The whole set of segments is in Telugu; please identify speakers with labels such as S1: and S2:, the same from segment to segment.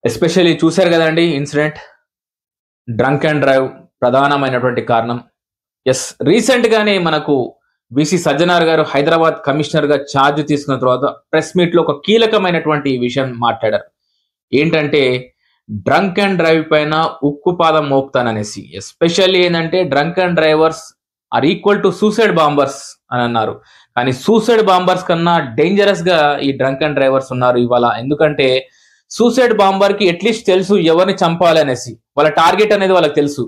S1: ఎస్పెషల్లీ చూశారు కదండి ఇన్సిడెంట్. డ్రంక్ అండ్ డ్రైవ్ ప్రధానమైనటువంటి కారణం. ఎస్, రీసెంట్ గానే మనకు విసి సజ్జనార్ గారు హైదరాబాద్ కమిషనర్ గా ఛార్జ్ తీసుకున్న తర్వాత ప్రెస్ మీట్ లో ఒక కీలకమైనటువంటి విషయం మాట్లాడారు. ఏంటంటే డ్రంక్ అండ్ డ్రైవ్ పైన ఉక్కుపాదం మోపుతాననేసి. ఎస్పెషల్లీ ఏంటంటే drunk and drivers are equal to suicide bombers అని అన్నారు. కానీ సూసైడ్ బాంబర్స్ కన్నా డేంజరస్ గా ఈ డ్రంక్ అండ్ డ్రైవర్స్ ఉన్నారు ఇవాళ. ఎందుకంటే సూసైడ్ బాంబర్ కి అట్లీస్ట్ తెలుసు ఎవరిని చంపాలి అనేసి, వాళ్ళ టార్గెట్ అనేది వాళ్ళకి తెలుసు.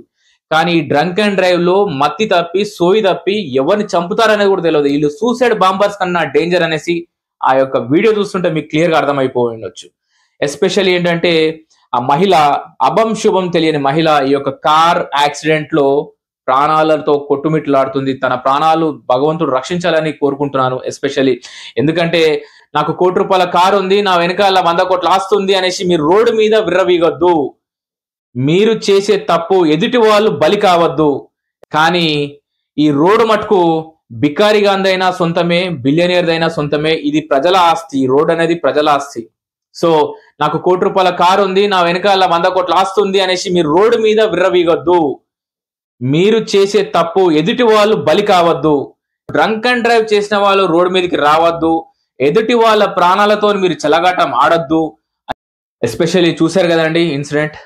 S1: కానీ ఈ డ్రంక్ అండ్ డ్రైవ్ లో మత్తి తప్పి సోయి తప్పి ఎవరిని చంపుతారనేది కూడా తెలియదు. వీళ్ళు సూసైడ్ బాంబర్స్ కన్నా డేంజర్ అనేసి ఆ యొక్క వీడియో చూస్తుంటే మీకు క్లియర్ గా అర్థమైపోయి ఉండొచ్చు. ఎస్పెషల్లీ ఏంటంటే ఆ మహిళ, అభం శుభం తెలియని మహిళ ఈ యొక్క కార్ యాక్సిడెంట్ లో ప్రాణాలతో కొట్టుమిట్లాడుతుంది. తన ప్రాణాలు భగవంతుడు రక్షించాలని కోరుకుంటున్నాను. ఎస్పెషల్లీ ఎందుకంటే నాకు ₹1,00,00,000 కారు ఉంది, నా వెనకాల 100 కోట్ల ఆస్తి ఉంది అనేసి మీరు రోడ్డు మీద విర్రవీగొద్దు. మీరు చేసే తప్పు ఎదుటి వాళ్ళు బలి కావద్దు. కానీ ఈ రోడ్డు మటుకు బికారిగాందైనా సొంతమే, బిలియనియర్దైనా సొంతమే. ఇది ప్రజల ఆస్తి. ఈ రోడ్ అనేది ప్రజల ఆస్తి. సో నాకు ₹1,00,00,000 కారు ఉంది, నా వెనకాల 100 కోట్ల ఆస్తి ఉంది అనేసి మీరు రోడ్డు మీద విర్రవీగొద్దు. మీరు చేసే తప్పు ఎదుటి వాళ్ళు బలి కావద్దు. డ్రంక్ అండ్ డ్రైవ్ చేసిన వాళ్ళు రోడ్డు మీదకి రావద్దు. ఎదుటి వాళ్ళ ప్రాణాలతో మీరు చెలగాటం ఆడొద్దు. ఎస్పెషల్లీ చూశారు కదండి ఇన్సిడెంట్.